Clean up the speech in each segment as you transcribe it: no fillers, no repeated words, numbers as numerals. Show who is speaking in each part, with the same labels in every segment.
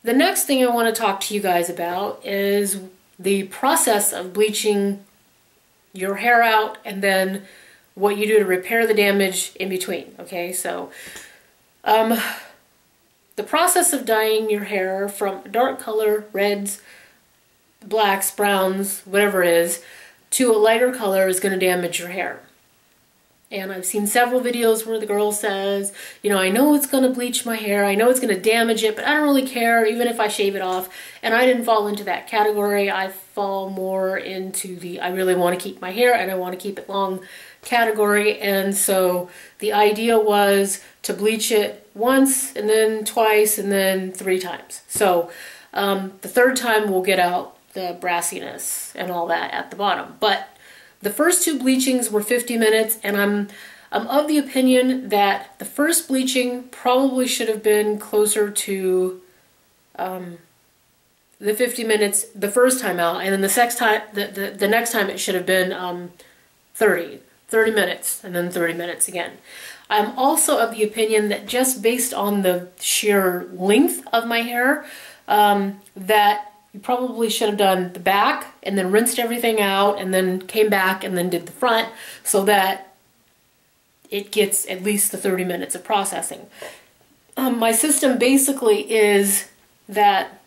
Speaker 1: The next thing I want to talk to you guys about is the process of bleaching your hair out and then what you do to repair the damage in between. Okay, so the process of dyeing your hair from dark color, reds, blacks, browns, whatever it is, to a lighter color is going to damage your hair. And I've seen several videos where the girl says, you know, I know it's going to bleach my hair, I know it's going to damage it, but I don't really care even if I shave it off. And I didn't fall into that category. I fall more into the I really want to keep my hair and I want to keep it long category. And so the idea was to bleach it once and then twice and then 3 times. So the 3rd time we'll get out the brassiness and all that at the bottom. But the first 2 bleachings were 50 minutes, and I'm of the opinion that the first bleaching probably should have been closer to the 50 minutes the first time out, and then the next time it should have been 30 minutes, and then 30 minutes again. I'm also of the opinion that just based on the sheer length of my hair, that you probably should have done the back and then rinsed everything out and then came back and then did the front so that it gets at least the 30 minutes of processing. My system basically is that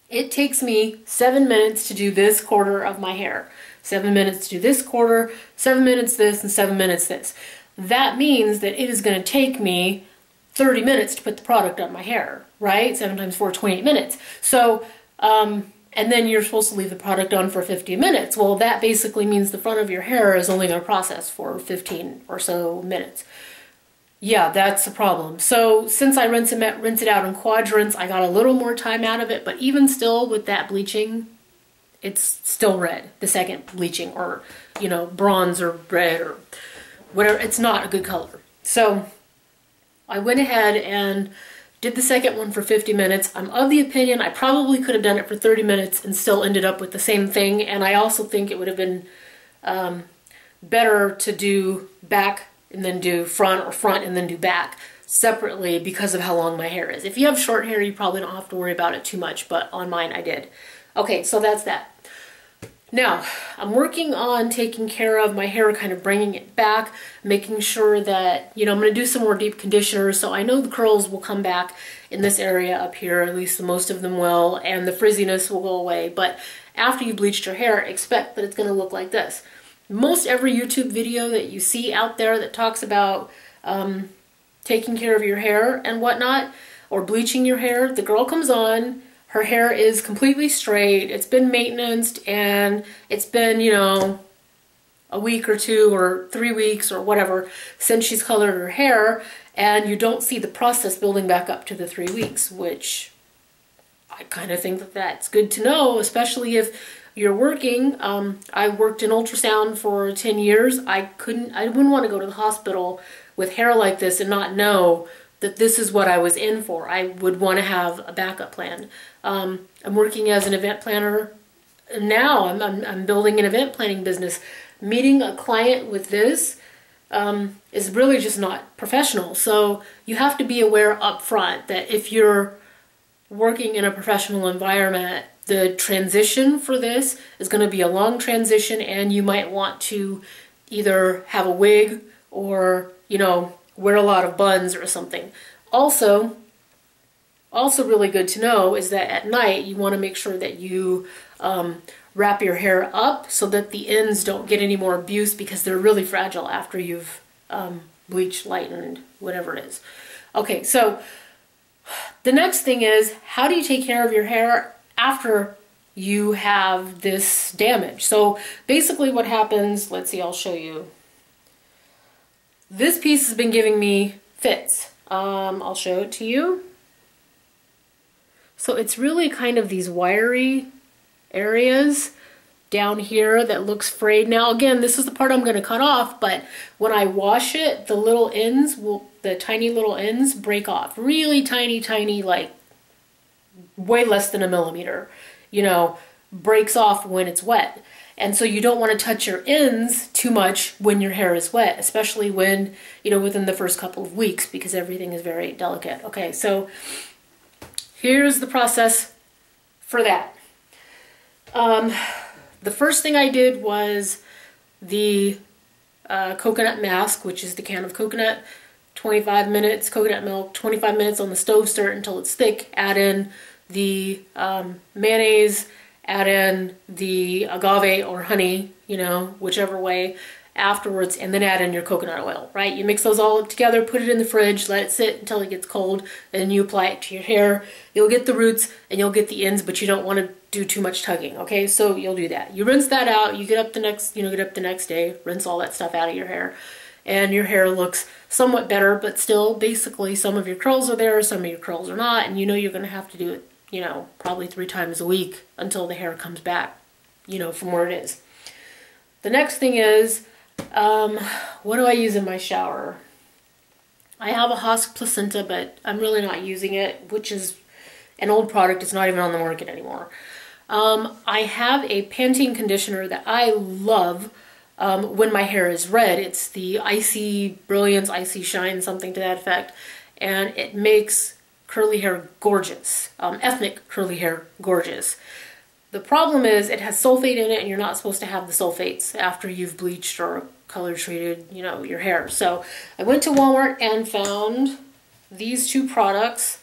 Speaker 1: it takes me 7 minutes to do this quarter of my hair, 7 minutes to do this quarter, 7 minutes this, and 7 minutes this. That means that it is going to take me 30 minutes to put the product on my hair, right? 7 times 4, 28 minutes. So and then you're supposed to leave the product on for 50 minutes. Well, that basically means the front of your hair is only going to process for 15 or so minutes. Yeah, that's a problem. So since I rinse it out in quadrants, I got a little more time out of it, but even still with that bleaching, it's still red, the second bleaching, or, you know, bronze or red or whatever. It's not a good color. So I went ahead and did the second one for 50 minutes. I'm of the opinion I probably could have done it for 30 minutes and still ended up with the same thing. And I also think it would have been better to do back and then do front, or front and then do back separately because of how long my hair is. If you have short hair, you probably don't have to worry about it too much, but on mine I did. Okay, so that's that. Now, I'm working on taking care of my hair, kind of bringing it back, making sure that, you know, I'm going to do some more deep conditioner, so I know the curls will come back in this area up here, at least most of them will, and the frizziness will go away. But after you bleached your hair, expect that it's going to look like this. Most every YouTube video that you see out there that talks about taking care of your hair and whatnot, or bleaching your hair, the girl comes on, her hair is completely straight, it's been maintenanced, and it's been, you know, a week or 2 or 3 weeks or whatever since she's colored her hair, and you don't see the process building back up to the 3 weeks, which I kind of think that that's good to know, especially if you're working. I worked in ultrasound for 10 years. I wouldn't want to go to the hospital with hair like this and not know that this is what I was in for. I would want to have a backup plan. I'm working as an event planner now. I'm building an event planning business. Meeting a client with this is really just not professional. So you have to be aware up front that if you're working in a professional environment, the transition for this is going to be a long transition, and you might want to either have a wig or, you know, wear a lot of buns or something. Also really good to know is that at night you want to make sure that you wrap your hair up so that the ends don't get any more abuse, because they're really fragile after you've bleached, lightened, whatever it is. Okay, so the next thing is, how do you take care of your hair after you have this damage? So basically what happens, let's see, I'll show you. This piece has been giving me fits. I'll show it to you. So it's really kind of these wiry areas down here that looks frayed. Now again, this is the part I'm going to cut off, but when I wash it, the little ends the tiny little ends break off. Really tiny, like way less than a millimeter, you know, breaks off when it's wet. And so you don't want to touch your ends too much when your hair is wet, especially when, you know, within the first couple of weeks, because everything is very delicate. Okay, so here's the process for that. The first thing I did was the coconut mask, which is the can of coconut, 25 minutes, coconut milk, 25 minutes on the stove, stir it until it's thick, add in the mayonnaise, add in the agave or honey, you know, whichever way, afterwards, and then add in your coconut oil, right? You mix those all up together, put it in the fridge, let it sit until it gets cold, and you apply it to your hair. You'll get the roots and you'll get the ends, but you don't want to do too much tugging, okay? So you'll do that. You rinse that out, you get up the next day, rinse all that stuff out of your hair, and your hair looks somewhat better, but still, basically, some of your curls are there, some of your curls are not, and you know you're going to have to do it, you know, probably 3 times a week until the hair comes back, you know, from where it is. The next thing is, what do I use in my shower? I have a Husk placenta, but I'm really not using it, which is an old product. It's not even on the market anymore. I have a Pantene conditioner that I love when my hair is red. It's the Icy Brilliance, Icy Shine, something to that effect. And it makes curly hair gorgeous. Ethnic curly hair gorgeous. The problem is it has sulfate in it, and you're not supposed to have the sulfates after you've bleached or color treated, you know, your hair. So I went to Walmart and found these 2 products.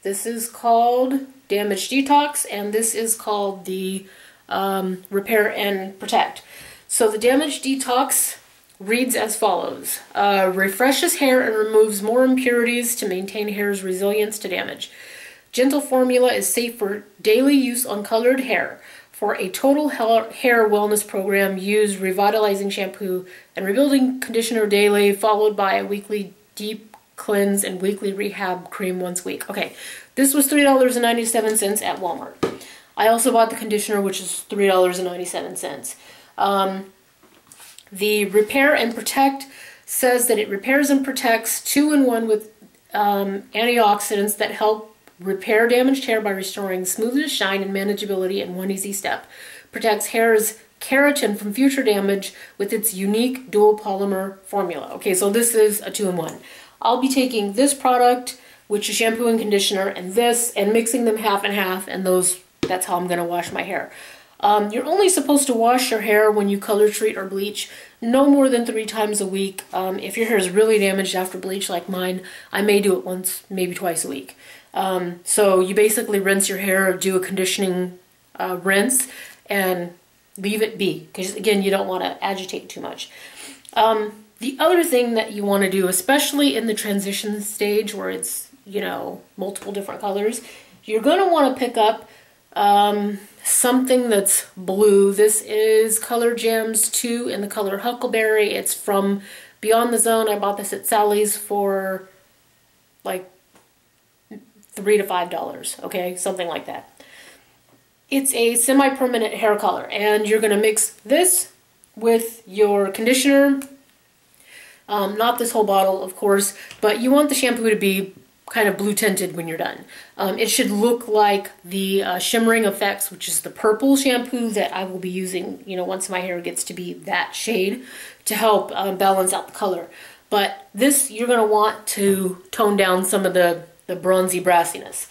Speaker 1: This is called Damage Detox, and this is called the Repair and Protect. So the Damage Detox reads as follows. Refreshes hair and removes more impurities to maintain hair's resilience to damage. Gentle formula is safe for daily use on colored hair. For a total hair wellness program, use revitalizing shampoo and rebuilding conditioner daily, followed by a weekly deep cleanse and weekly rehab cream once a week. Okay, this was $3.97 at Walmart. I also bought the conditioner, which is $3.97. The Repair and Protect says that it repairs and protects 2-in-1 with antioxidants that help repair damaged hair by restoring smoothness, shine, and manageability in one easy step. Protects hair's keratin from future damage with its unique dual polymer formula. Okay, so this is a 2-in-1. I'll be taking this product, which is shampoo and conditioner, and this, and mixing them half and half, and that's how I'm going to wash my hair. You're only supposed to wash your hair when you color treat or bleach, no more than 3 times a week. If your hair is really damaged after bleach like mine, I may do it once, maybe twice a week. So you basically rinse your hair, do a conditioning rinse, and leave it be, because again, you don't want to agitate too much. The other thing that you want to do, especially in the transition stage where it's, you know, multiple different colors, you're going to want to pick up something that's blue. This is Color Gems 2 in the color Huckleberry. It's from Beyond the Zone. I bought this at Sally's for like $3 to $5, okay, something like that. It's a semi-permanent hair color, and you're going to mix this with your conditioner. Not this whole bottle, of course, but you want the shampoo to be kind of blue tinted when you're done. It should look like the Shimmering Effects, which is the purple shampoo that I will be using, you know, once my hair gets to be that shade, to help balance out the color. But this, you're going to want to tone down some of the bronzy brassiness.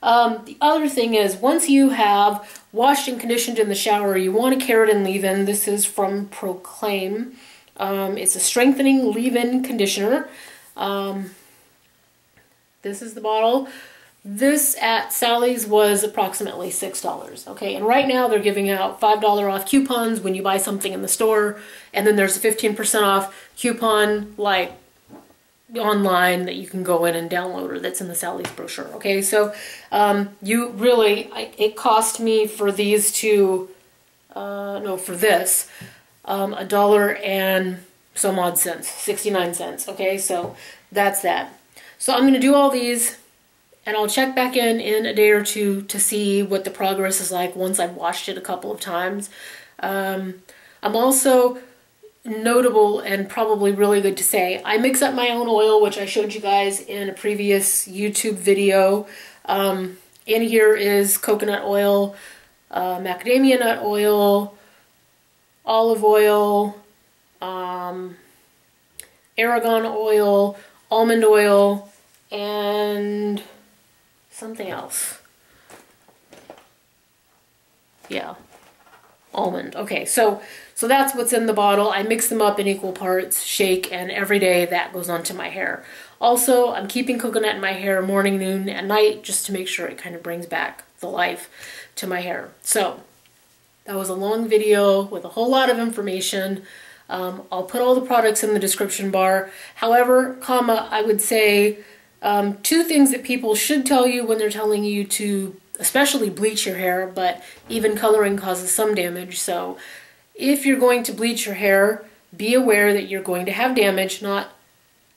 Speaker 1: The other thing is, once you have washed and conditioned in the shower, you want a keratin leave-in. This is from Proclaim. It's a strengthening leave-in conditioner. This is the bottle. This at Sally's was approximately $6, okay? And right now they're giving out $5 off coupons when you buy something in the store, and then there's a 15% off coupon, like, online that you can go in and download, or that's in the Sally's brochure, okay? So you really, it cost me for these two, for this, $1 and some odd cents, 69 cents, okay? So that's that. So I'm going to do all these, and I'll check back in a day or two to see what the progress is like once I've washed it a couple of times. I'm also notable and probably really good to say, I mix up my own oil, which I showed you guys in a previous YouTube video. In here is coconut oil, macadamia nut oil, olive oil, argan oil, almond oil, and something else. Yeah. Almond. Okay, so that's what's in the bottle. I mix them up in equal parts, shake, and every day that goes onto my hair. Also, I'm keeping coconut in my hair morning, noon, and night just to make sure it kind of brings back the life to my hair. So that was a long video with a whole lot of information. I'll put all the products in the description bar. However, I would say two things that people should tell you when they're telling you to especially bleach your hair, but even coloring causes some damage. So if you're going to bleach your hair, be aware that you're going to have damage, not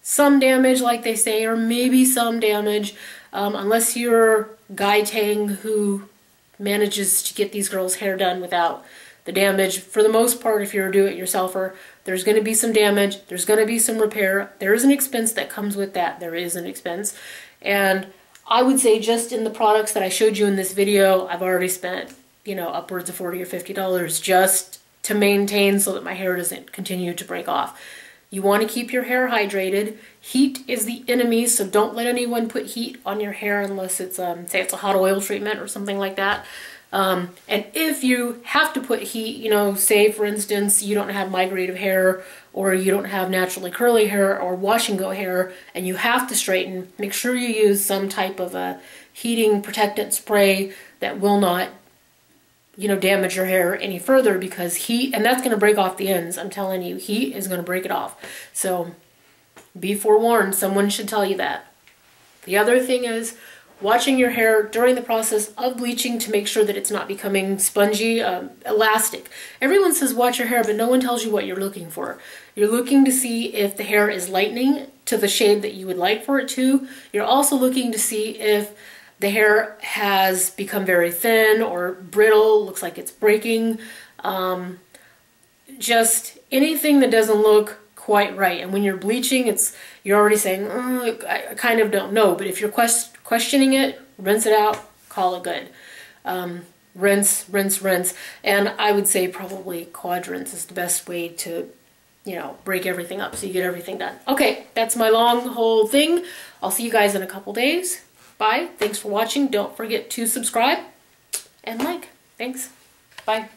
Speaker 1: some damage like they say, or maybe some damage, unless you're Guy Tang who manages to get these girls' hair done without the damage. For the most part, if you're a do-it-yourselfer, there's going to be some damage, there's going to be some repair, there is an expense that comes with that, there is an expense, and I would say just in the products that I showed you in this video, I've already spent, you know, upwards of $40 or $50 just to maintain so that my hair doesn't continue to break off. You want to keep your hair hydrated. Heat is the enemy, so don't let anyone put heat on your hair unless it's, say it's a hot oil treatment or something like that. And if you have to put heat, you know, say for instance you don't have migrative hair or you don't have naturally curly hair or wash and go hair and you have to straighten, make sure you use some type of a heating protectant spray that will not, you know, damage your hair any further, because heat, and that's going to break off the ends. I'm telling you, heat is going to break it off. So be forewarned, someone should tell you that. The other thing is watching your hair during the process of bleaching to make sure that it's not becoming spongy, elastic. Everyone says watch your hair, but no one tells you what you're looking for. You're looking to see if the hair is lightening to the shade that you would like for it to. You're also looking to see if the hair has become very thin or brittle, looks like it's breaking. Just anything that doesn't look quite right. And when you're bleaching, you're already saying, oh, I kind of don't know. But if you're questioning it, rinse it out, call it good. Rinse, rinse, rinse. And I would say probably quadrants is the best way to, you know, break everything up so you get everything done. Okay, that's my long whole thing. I'll see you guys in a couple days. Bye. Thanks for watching. Don't forget to subscribe and like. Thanks. Bye.